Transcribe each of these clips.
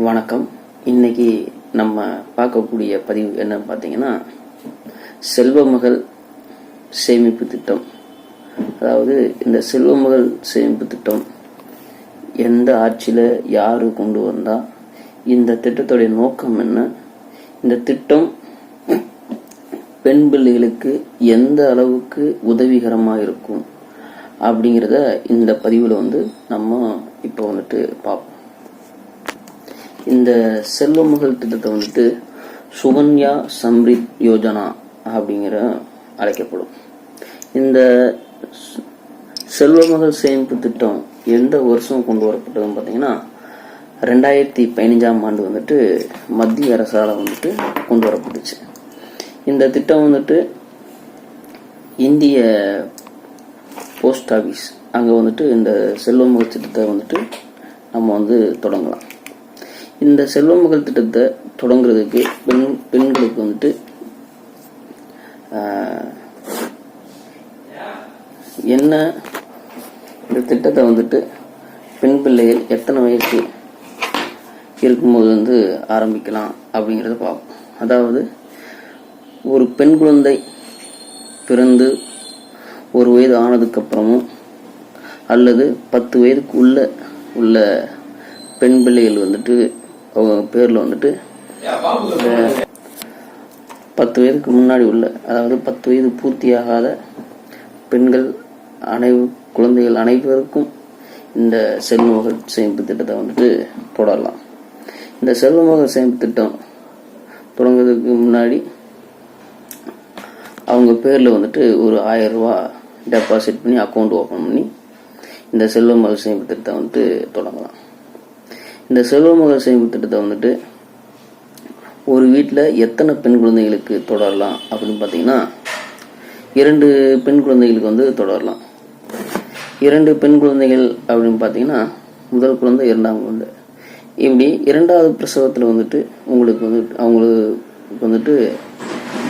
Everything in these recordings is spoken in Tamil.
வணக்கம். இன்னைக்கு நம்ம பார்க்கக்கூடிய பதிவு என்னன்னு பார்த்தீங்கன்னா, செல்வமகள் சேமிப்பு திட்டம். அதாவது இந்த செல்வமகள் சேமிப்பு திட்டம் எந்த ஆட்சியில் யார் கொண்டு வந்தா, இந்த திட்டத்துடைய நோக்கம் என்ன, இந்த திட்டம் பெண் பிள்ளைகளுக்கு எந்த அளவுக்கு உதவிகரமாக இருக்கும் அப்படிங்கிறத இந்த பதிவில் நம்ம இப்போ பார்ப்போம். இந்த செல்வமகள் திட்டத்தை சுகன்யா சம்ரித் யோஜனா அப்படிங்கிற அழைக்கப்படும். இந்த செல்வமகள் சேமிப்பு திட்டம் எந்த வருஷம் கொண்டு வரப்பட்டதுன்னு பார்த்தீங்கன்னா 2015ஆம் ஆண்டு மத்திய அரசால் கொண்டு வரப்பட்டுச்சு. இந்த திட்டம் இந்திய போஸ்ட் ஆஃபீஸ் அங்கே இந்த செல்வமகள் திட்டத்தை நம்ம தொடங்கலாம். இந்த செல்வமகள் திட்டத்தை தொடங்குறதுக்கு பெண்களுக்கு என்ன, இந்த திட்டத்தை பெண் பிள்ளைகள் எத்தனை வயசு இருக்கும்போது ஆரம்பிக்கலாம் அப்படிங்கிறத பார்ப்போம். அதாவது ஒரு பெண் குழந்தை பிறந்து 1 வயது ஆனதுக்கப்புறமும் அல்லது 10 வயதுக்கு உள்ள பெண் பிள்ளைகள் அவங்க பேரில் 10 வயதுக்கு முன்னாடி உள்ள, அதாவது 10 வயது பூர்த்தியாகாத பெண்கள் குழந்தைகள் அனைவருக்கும் இந்த செல்வமகள் சேமிப்பு திட்டத்தை தொடரலாம். இந்த செல்வமகள் சேமிப்பு திட்டம் தொடங்குறதுக்கு முன்னாடி அவங்க பேரில் ஒரு 1000 ரூபா டெபாசிட் பண்ணி அக்கௌண்ட் ஓப்பன் பண்ணி இந்த செல்வமகள் சேமிப்பு திட்டத்தை தொடங்கலாம். இந்த செல்வமகள் சேமிப்பு திட்டத்தை ஒரு வீட்டில் எத்தனை பெண் குழந்தைகளுக்கு தொடரலாம் அப்படின்னு பார்த்தீங்கன்னா 2 பெண் குழந்தைகளுக்கு தொடரலாம். 2 பெண் குழந்தைகள் அப்படின்னு பார்த்தீங்கன்னா முதல் குழந்தை, 2ஆம் குழந்தை. இப்படி 2வது பிரசவத்தில் உங்களுக்கு அவங்களுக்கு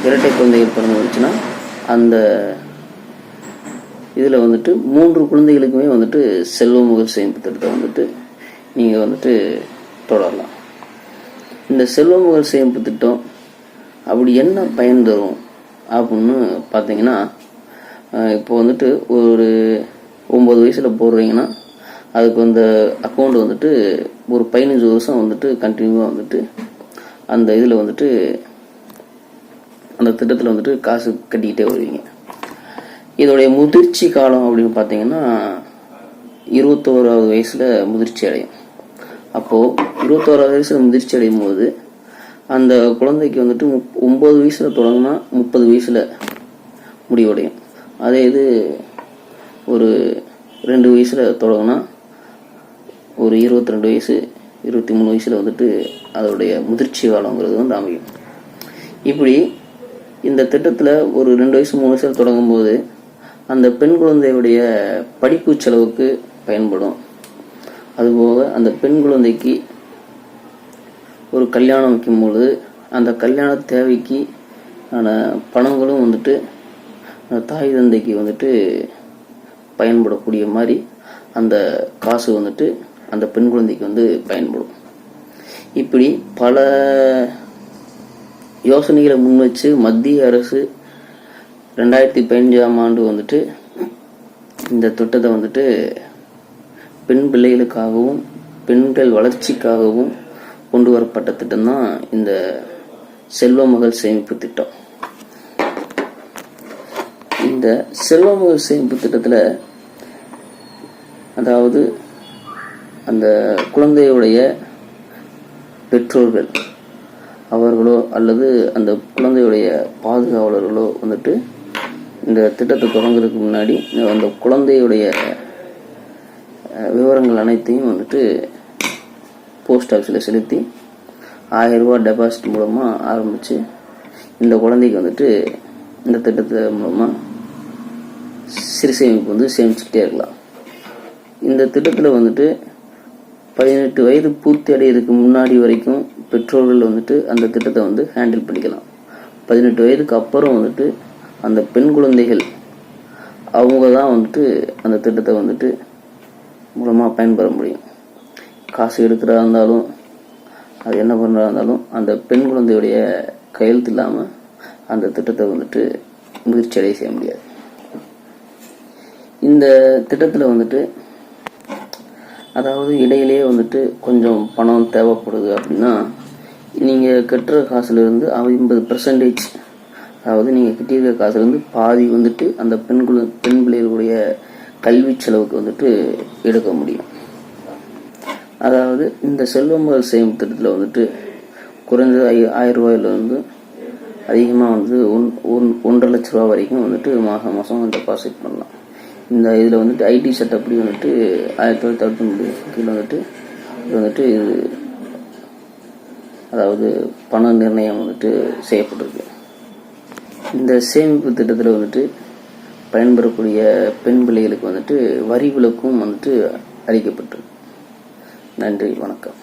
இரட்டை குழந்தைகள் பிறந்து வந்துச்சுன்னா அந்த இதில் 3 குழந்தைகளுக்குமே செல்வமகள் சேமிப்பு திட்டத்தை நீங்கள் தொடரலாம். இந்த செல்வமகள் சேமிப்பு திட்டம் அப்படி என்ன பயன் தரும் அப்படின்னு பார்த்தீங்கன்னா, இப்போ ஒரு 9 வயசில் போடுறீங்கன்னா அதுக்கு அந்த அக்கௌண்ட் ஒரு 15 வருஷம் கண்டினியூவாக அந்த இதில் அந்த திட்டத்தில் காசு கட்டிக்கிட்டே வருவீங்க. இதோடைய முதிர்ச்சி காலம் அப்படின்னு பார்த்தீங்கன்னா 21வது வயசில் முதிர்ச்சி அடையும். அப்போது 21வது வயசில் முதிர்ச்சி அடையும் போது அந்த குழந்தைக்கு 9 வயசில் தொடங்கினா 30 வயசில் முடிவடையும். அதே இது ஒரு 2 வயசில் தொடங்கினா ஒரு 22 வயசு 23 வயசில் அதோடைய முதிர்ச்சி காலங்கிறது அமையும். இப்படி இந்த திட்டத்தில் ஒரு 2 வயசு 3 வயசில் தொடங்கும்போது அந்த பெண் குழந்தையுடைய படிப்பு செலவுக்கு பயன்படும். அதுபோக அந்த பெண் குழந்தைக்கு ஒரு கல்யாணம் வைக்கும்பொழுது அந்த கல்யாண தேவைக்கு ஆன பணங்களும் தாய் தந்தைக்கு பயன்படக்கூடிய மாதிரி அந்த காசு அந்த பெண் குழந்தைக்கு பயன்படும். இப்படி பல யோசனைகளை முன்வச்சு மத்திய அரசு 2015ஆம் ஆண்டு இந்த திட்டத்தை பெண் பிள்ளைகளுக்காகவும் பெண்கள் வளர்ச்சிக்காகவும் கொண்டு வரப்பட்ட திட்டம் தான் இந்த செல்வமகள் சேமிப்பு திட்டம். இந்த செல்வமகள் சேமிப்பு திட்டத்தில் அதாவது அந்த குழந்தையுடைய பெற்றோர்கள் அவர்களோ அல்லது அந்த குழந்தையுடைய பாதுகாவலர்களோ இந்த திட்டத்தை தொடங்குறதுக்கு முன்னாடி அந்த குழந்தையுடைய விவரங்கள் அனைத்தையும் போஸ்ட் ஆஃபீஸில் செலுத்தி 1000 ரூபா டெபாசிட் மூலமாக ஆரம்பித்து இந்த குழந்தைக்கு இந்த திட்டத்தை மூலமாக சிறு சேமிப்பு சேமிச்சுக்கிட்டே இருக்கலாம். இந்த திட்டத்தில் 18 வயது பூர்த்தி அடையிறதுக்கு முன்னாடி வரைக்கும் பெற்றோர்கள் அந்த திட்டத்தை ஹேண்டில் பண்ணிக்கலாம். 18 வயதுக்கு அப்புறம் அந்த பெண் குழந்தைகள் அவங்க தான் அந்த திட்டத்தை மூலமாக பயன்பெற முடியும். காசு எடுக்கிறதா இருந்தாலும் அது என்ன பண்ணுறா இருந்தாலும் அந்த பெண் குழந்தையுடைய கையெழுத்து இல்லாமல் அந்த திட்டத்தை வந்துட்டு முயற்சியடைய செய்ய முடியாது. இந்த திட்டத்தில் வந்துட்டு அதாவது இடையிலேயே வந்துட்டு கொஞ்சம் பணம் தேவைப்படுது அப்படின்னா நீங்கள் கட்டுற காசுலேருந்து 50%, அதாவது நீங்கள் கட்டியிருக்க காசுலேருந்து பாதி வந்துட்டு அந்த பெண் பிள்ளைகளுடைய கல்வி செலவுக்கு வந்துட்டு எடுக்க முடியும். அதாவது இந்த செல்வ மகள் சேமிப்பு திட்டத்தில் வந்துட்டு குறைஞ்சது 1000 ரூபாயிலிருந்து அதிகமாக வந்து 1.5 லட்ச ரூபா வரைக்கும் வந்துட்டு மாதம் டெபாசிட் பண்ணலாம். இந்த இதில் வந்துட்டு ஐடி சட்டப்படி வந்துட்டு 1933 கீழே வந்துட்டு இது வந்துட்டு அதாவது பண நிர்ணயம் வந்துட்டு செய்யப்பட்டிருக்கு. இந்த சேமிப்பு திட்டத்தில் வந்துட்டு பயன்பெறக்கூடிய பெண் பிள்ளைகளுக்கு வந்துட்டு வரி விலக்கும் வந்துட்டு அளிக்கப்பட்டிருக்கு. நன்றி, வணக்கம்.